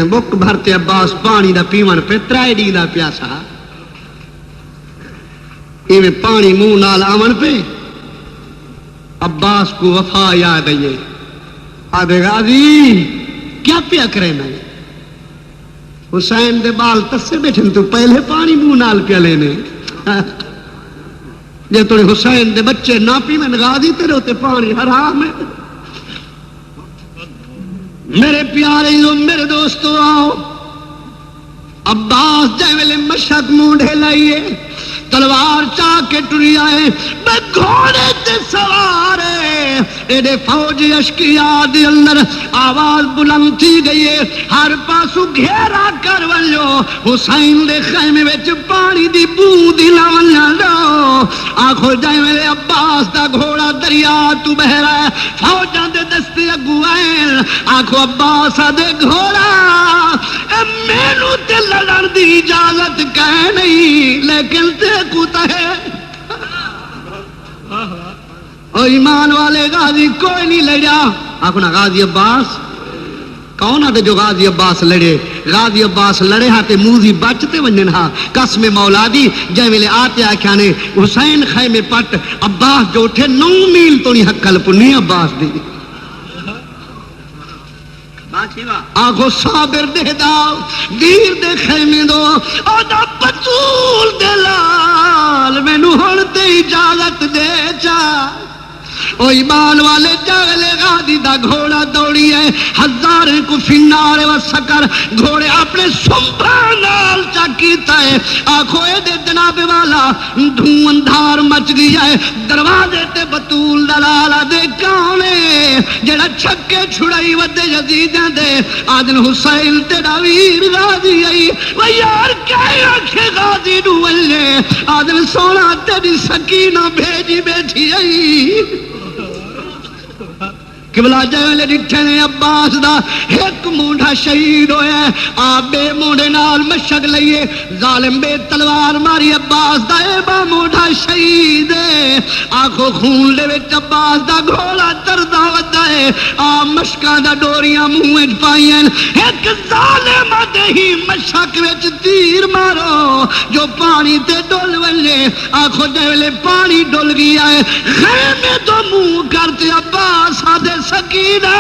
بک بھرتے عباس پانی دا پیون پہ ترائے ڈی دا پیاسا پانی منہ نال آون پہ عباس کو وفا یاد آئیے آدھے غازی کیا پیا کرے میں حسین دے بال تسے بیٹھن تو پہلے پانی منہ نال پیا لینے جے تو حسین دے بچے نہ پی میں غازی تیرے ہوتے پانی حرام ہے. میرے پیارے میرے دوستو آؤ عباس جائے ویلے مشک مونڈے لائیے تلوار چاہ کے ٹری آئے میں گھوڑے تے سوارے ایڈے فوج اشکیا دے اندر آواز بلند تھی گئی ہے ہر پاسو گھیرا کر ولو حسین دے خیمے وچ پانی دی بوند لاون لو آنکھو جائے میرے عباس دا گھوڑا دریا تو بہ رہا ہے فوجاں دے دستے اگو آئے آنکھو عباس دے گھوڑا مینوں تے لڑن دی اجازت کہے نہیں لیکن تے کوتا ہے اور ایمان والے غازی کوئی نہیں لڑیا آخنا غازی عباس کون آتے جو غازی عباس لڑے غازی عباس لڑے ہاتے موزی بچتے ونجن ہاں قسم مولا دی جائے ملے آتے آکھانے حسین خیمے پٹ عباس جو اٹھے 9 میل تو نہیں حقل پنی عباس دی آگو صابر دے داؤ دیر دے خیمے دو او دا بطول دے لال میں نو ہڑتے اجازت دے چاہ او ایمان والے جاگلے غازی دا گھوڑا دوڑی ہے ہزار کو فنار و سکر گھوڑے اپنے سنبھانال چاکیتا ہے آنکھوں دے جناب والا دھون اندھار مچ گیا ہے دروازے تے بطول دلالا دے کانے جڑا چھکے چھڑائی ودے یزیدیں دے آدن حسین تیرا ویر غازی آئی وہ یار کہے آنکھے غازی نوالے آدن سونا تیری سکینہ بھیجی بیٹھی آئی قبلہ جائے ڈٹھے نے عباس دا ایک مونڈا شہید ہویا ہے آپ بے مونڈے نال مشک لئیے ظالم بے تلوار ماری عباس دا اے با مونڈا شہید ہے آنکھو خون لے وچ عباس دا گھوڑا تردہ ودا ہے آپ مشکاں دا ڈوریاں موہج پائیں ایک ظالم دے ہی مشک وچ تیر مارو جو پانی تے ڈول ولے آنکھو جائے پانی ڈول گیا ہے خیمے تو منہ کرتے عباس آدھے سکینہ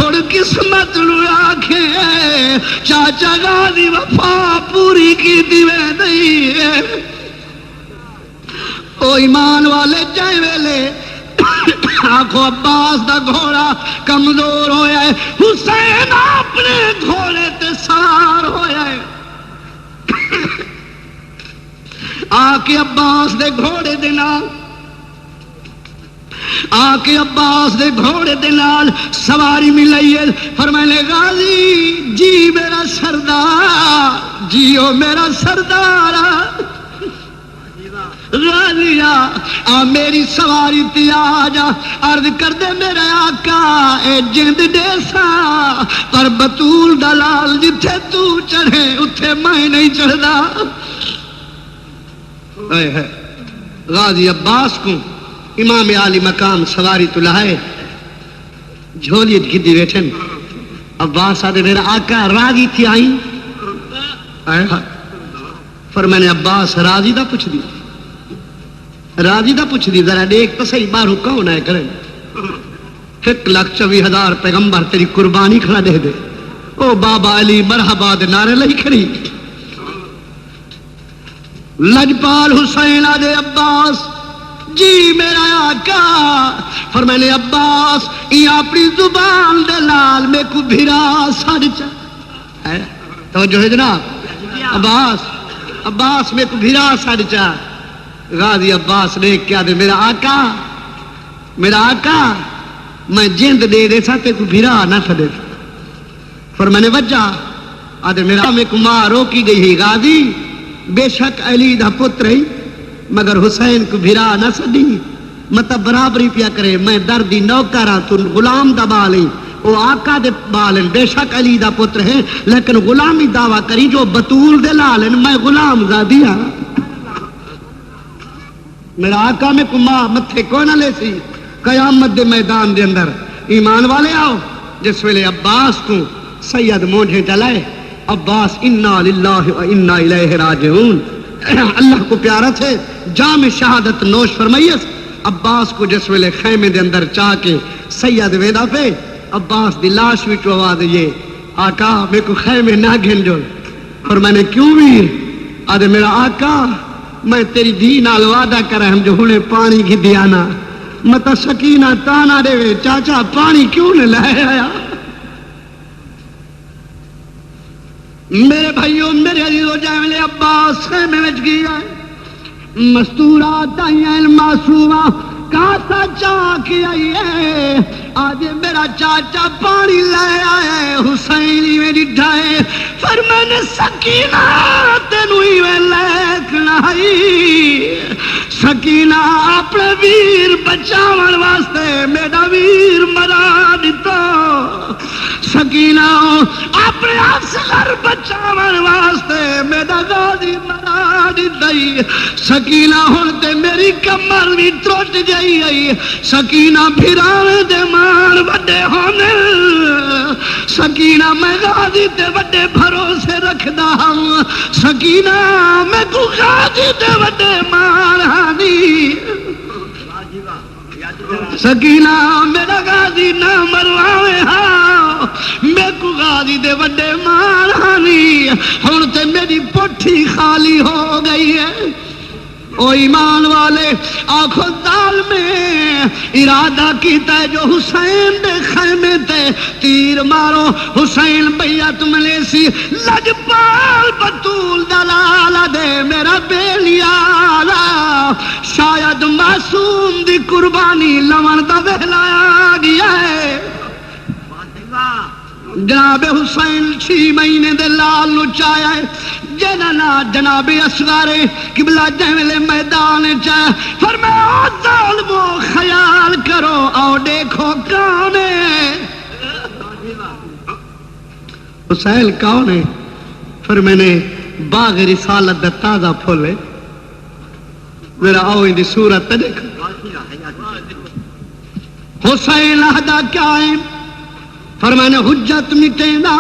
اور قسمت لو آنکھیں چاچا غازی وفا پوری کی دیوے نہیں ہے او ایمان والے جائے ویلے آنکھو عباس دا گھوڑا کمزور ہویا ہے حسین اپنے گھوڑے تے سوار ہویا ہے آکے عباس دے گھوڑے دے نال آکے عباس دے گھوڑے دے نال سواری ملائیے فرمائے غازی جی میرا سردار جیو میرا سردار غازی آ میری سواری تی آجا عرض کر دے میرے آقا اے جند دیسا پر بطول دلال جتھے تو چڑھے اتھے میں نہیں چڑھدا غازی عباس کو امام عالی مقام سواری تو لائے جھولیت گدی بیٹھن عباس آدھے میرا آقا راضی تھی آئیں پر میں نے عباس راضی دا پوچھ دی راضی دا پوچھ دی ذرا دیکھ تو صحیح بارو کون ہے کریں 1,24,000 پیغمبر تیری قربانی کھڑا دے دے او بابا علی مرحبا دے نعرے لئی کھڑی لجپال حسین آدھے عباس جی میرا آقا فرمائے عباس یہ اپنی زبان دے لال میں کو بھیرا ساڑ چاہ توجہ ہے جناب عباس میں کو بھیرا ساڑ چاہ غازی عباس نے کیا دے میرا آقا میں جند دے دے ساتے کو بھیرا نہ سدے فرمائے وجہ آدھے میرا میں کو ماں روکی گئی ہے غازی بے شک علی دا پتر ہے مگر حسین کو بھرا نہ سدی مطلب برابری پیا کرے میں دردی نوکرہ تو غلام دا بالیں وہ آقا دے بالیں بے شک علی دا پتر ہے لیکن غلامی دعویٰ کری جو بطول دے لالیں میں غلام زادی ہاں میرا آقا میں کو ماں متھے کوئی نہ لے سی قیامت دے میدان دے اندر ایمان والے آؤ جس ویلے عباس کو سید موڈے چلائے عباس انا للہ و انا الیہ راجعون اللہ کو پیارا تھے جام شہادت نوش فرمائیس عباس کو جس ویلے خیمے دے اندر چاہ کے سید ویدا پہ عباس دی لاش وچ آواز یہ آقا میں کو خیمے نہ گھن جو اور میں نے کیوں ویر آدھے میرا آقا میں تیری دی نال وعدہ کرا ہم جو ہنے پانی کی دیانا متا سکینہ تانا دے وے چاچا پانی کیوں نہ لائے آیا میرے بھائیوں میرے عزیزو جائے عباس خیمے وچ گیا مستورات آئیں معصومہ کاسا چاہ کے آئیے آج میرا چاچا پانی لے آئے حسینی میں ڈھائے فرمانے سکینہ تینوئی میں لیکن آئی سکینہ اپنے ویر بچاون واسطے میرا ویر مرا دیتا سکینہ اپنے اصغر بچاون واسطے میرا غازی مرا دیتا سکینہ ہوتے میری کمر بھی ٹوٹ جائی آئی سکینہ پھران دے مان بڑے ہونے سکینہ میں غازی تے بڑے بھروسے رکھدا ہوں سکینہ میں کو غازی تے بڑے مان ہانی سکینہ میرا غازی نہ مرواوے ہاں میں کو غازی دے بڑے مان ہانی ہن تے میری پٹھی خالی ہو گئی ہے او ایمان والے آنکھوں دال میں ارادہ کیتا ہے جو حسین دے خیمے تے تیر مارو حسین بیعت ملے سی لجپال بطول دلالا دے میرا بیلیالا شاید معصوم دی قربانی لمن دا بہلایا گیا ہے جناب حسین 6 مہینے دے لال نو چایا ہے جنانا جناب اصغر قبلہ جہلے میدان چاہ فرمایا ظالمو خیال کرو آؤ دیکھو کون ہے حسین کون ہے پھر میں نے باغ رسالت دا تازہ پھولے ذرا آؤ ان دی صورت دیکھو حسین عہدہ قائم فرمانے حجت مٹینا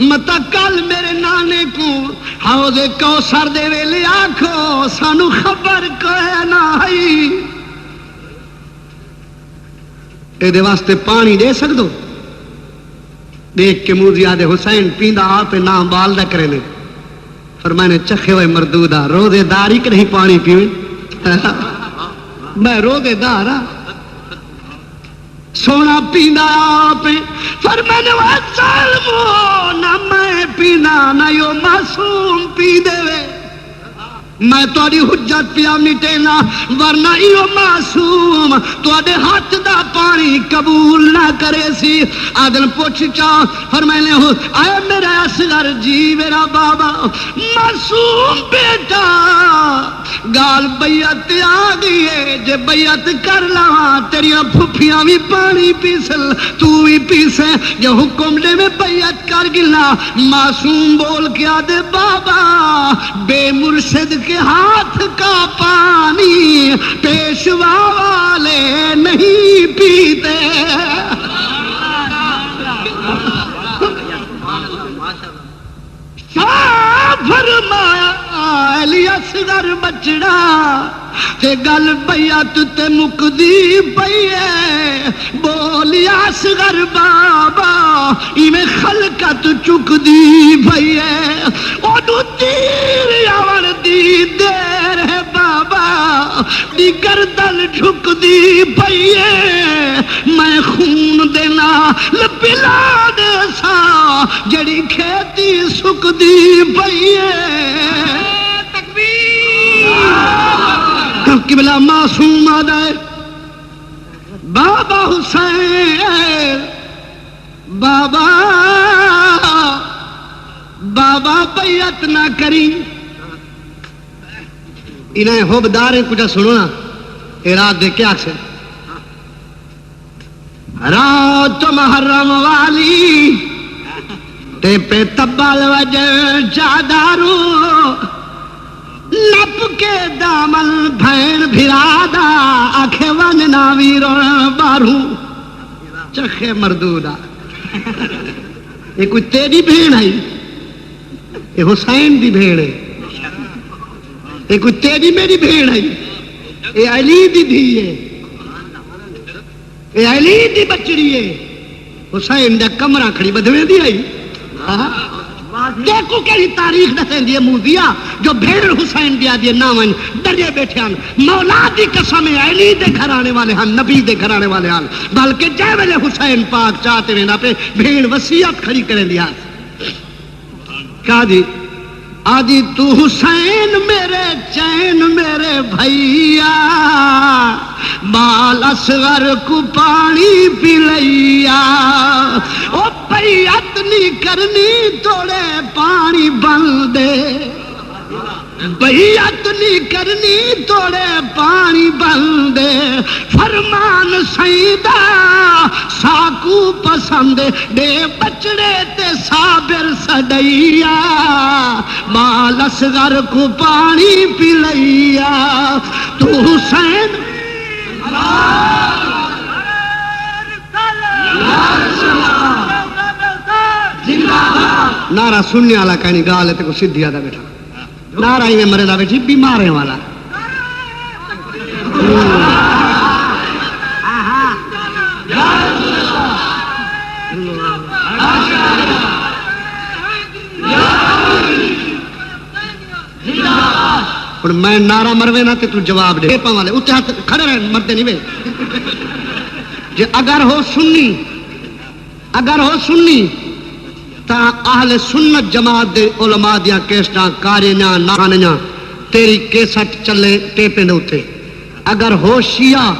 متا کل میرے نانے کو حوض کوثر دے ویلے آکھو سانو خبر کوئی نہ آئی اے دے واسطے پانی دے سکدو دیکھ کے موزی آدھے حسین پیندہ آپ نام بالدہ کرنے فرمانے چکھے ہوئے مردودہ روزے داری کہ نہیں پانی پیویں میں روزے دارا سونا پینا آپ فرمانے ظالمو نہ میں پینا نہ یو معصوم پی دے وے میں تاری حجت پیا مٹینا ورنہ ایو معصوم تواڈے ہاتھ دا پانی قبول نہ کرے سی آدن پوچھ چاہ فرمانے ہو اے میرا اصغر جی میرا بابا معصوم بیٹا گال بیعت آ گئی ہے جے بیعت کر لواں تیریاں پھپھیاں بھی پانی پیسل تو بھی پیسے جے حکم دے میں بیعت کر گلا معصوم بول کے آدھے بابا بے مرشد کے ہاتھ کا پانی پیشوا والے نہیں پیتے فرمایا علی اصغر بچڑا تے گل بیعت تے مکدی پئی ہے بولی اصغر بابا ایویں خلقت چکدی پئی ہے اودو تیر آور دی دیر ہے بابا دی گردن جھکدی پئی ہے میں خون دینا لپلا دے سا جڑی کھیتی سکدی پئی ہے قبلہ معصوم آدھے بابا حسین بابا بابا بیعت نہ کری انہیں حبدار کچھ سنو نا یہ رات دے کیا سے رات محرم والی تے پہ تبال وجہ چادارو لپ کے دامن بھین بھرادا آنکھیں وننا ویرون بارو چکھے مردودا یہ کوئی تیری بھیڑ آئی، یہ حسین دی بھیڑ ہے. یہ کوئی تیری میری بھیڑ آئی، یہ علی دی دھی ہے، یہ علی دی بچڑی ہے. حسین دا کمرہ کھڑی بدویں دی آئی. دیکھو کہڑی تاریخ دسیں دی موزیا جو بھیڑ حسین دیا دی نامن ڈرے بیٹھے ہیں. مولا دی قسم علی دے گھرانے والے ہیں، نبی دے گھرانے والے ہیں، بلکہ جے ویلے حسین پاک چاہتے ہیں نا پہ بھیڑ وصیت کھڑی کریں دیا. کہا جی آجی تو حسین میرے چین میرے بھیا، بال اصغر کو پانی پلیا، او بیعت نہیں کرنی توڑے پانی بن دے، بیعت نہیں کرنی توڑے پانی بن دے، فرمان سیدہ ساکو پسند دے، بچڑے تے صابر سڈیا، بال اصغر کو پانی پلیا. تو حسین نعرہ سننے والا کہنی گال ہے تے کو سدھی آدھا بیٹھا نعرہ ہی میں مرے دا بیٹھی بیمارے والا. اور میں نعرہ مروے نہ تے تو جواب دے پاں والے اتنے ہاتھ کھڑے رہے مردے نہیں وے. جے اگر ہو سنی تا اہل سنت جماعت دے علماء دیاں کیسٹاں کاریاں نانیاں تیری کیسٹ چلے ٹیپے دے اوتے. اگر ہو شیعہ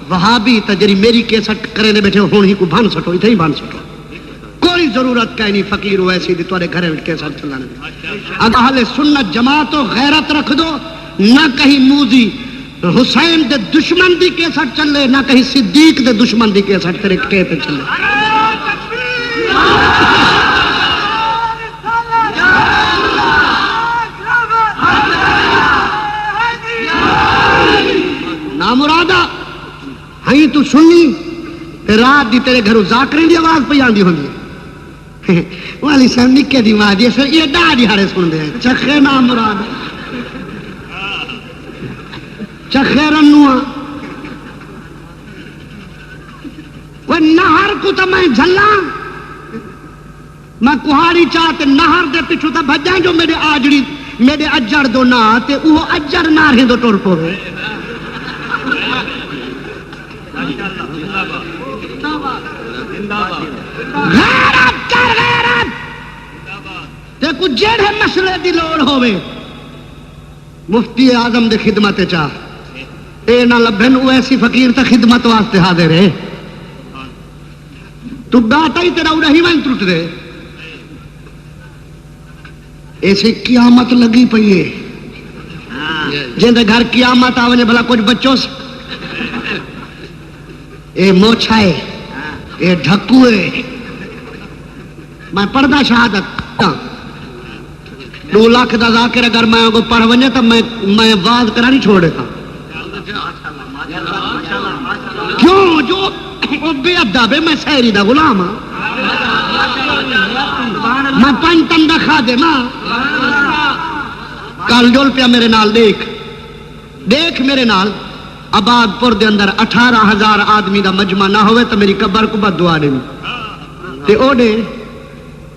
وہابی تا جری میری کیسٹ کرے دے بیٹھے ہون ہی کو بھن سٹو اتھے ہی بھن سٹو. کوئی ضرورت کہیں نہیں فقیر ہو ایسی دی تواڈے گھرے وچ کیسٹ چلانے دی. اگر اہل سنت جماعت و غیرت رکھ دو نہ کہیں موزی حسین دے دشمن دی کیسٹ چلے نہ کہیں صدیق دے دشمن دی کیسٹ تیرے ٹیپے چلے. نامرادہ ہائی تو سنی رات دی تیرے گھروں ذاکرین دی آواز پہ آندی ہوندی والی صاحب نکے دی ماں دی یہ ڈاڑی ہارے سن دے چکھے نامرادہ چکھے رنوہ وہ نہر کو تا میں جھلا میں کہاری چاہتے نہر دے پچھو تا بھجائیں جو میرے آجڑی میرے اجڑ دو نہ آتے وہ اجڑ نہ رہے دو ٹور پو رہے. غیرت کر غیرت تے کچھ جیڑے مسئلے دی لوڑ ہوئے مفتی اعظم دے خدمت چاہ اے نہ لبھن او ایسی فقیر تا خدمت واسطے حاضر ہے. تو گاٹا ہی تیرا اڑا ہی وائن ٹوٹ دے ایسی قیامت لگی پئی ہے جن دے گھر قیامت آونے بھلا کچھ بچوں سے اے موچھائے اے ڈھکوئے میں پردہ شہادت 2 لاکھ دا ذاکر اگر میں کو پڑھ ونجے تو میں واز کرا نہیں چھوڑ دیتا. کیوں جو بے ادب ہے میں سہری دا غلام ہاں میں 5 ٹن دا خادم ہاں. کل جول پیا میرے نال دیکھ میرے نال آباد پور دے اندر 18,000 آدمی دا مجمع نہ ہوئے تو میری قبر کو بد دعا دینی تے اوڈے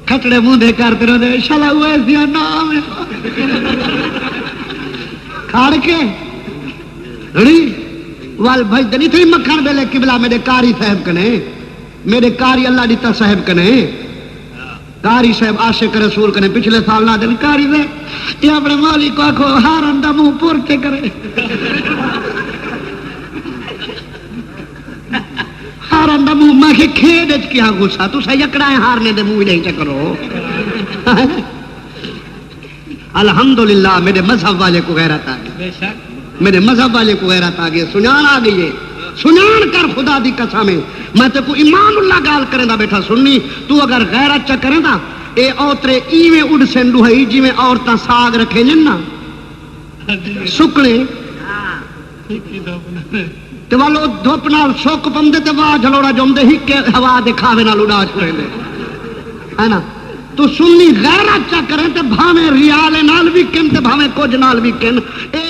کھٹڑے موندے کرتے رہے شالا ہوئے دیا نام کھاڑ کے رڑی وال بھائی دنی تھی مکھن بیلے قبلہ میرے کاری صاحب کنے میرے کاری اللہ دیتا صاحب کنے کاری صاحب عاشق رسول کنے پچھلے سال نہ دن کاری دے یہ اپنے مولی کو آکھو ہارن دا منہ پورتے کرے ہارن دا منہ میں کہ کھیڑ کیا غصہ تو سا یکڑا ہے ہارنے دے منہ نہیں چکرو. الحمدللہ میرے مذہب والے کو غیرت آ گئی میرے مذہب والے کو غیرت آ گئی سنان آ گئی ہے سنان کر خدا دی قسم میں تے کو ایمان اللہ گال کریں دا بیٹھا سننی تو اگر غیرت چا کریں دا اے اوترے ایویں اڑ سینڈو ہے جی میں عورتاں ساگ رکھے جن نا سکنے تے والو دھوپ نال سوک پندے تے واہ جھلوڑا جمدے ہی کہ ہوا دے کھاوے نال اڑا چھوڑے دے ہے نا تو سنی غیرت چا کریں تے بھاویں ریال نال بھی کن تے بھاویں کچھ نال بھی کن اے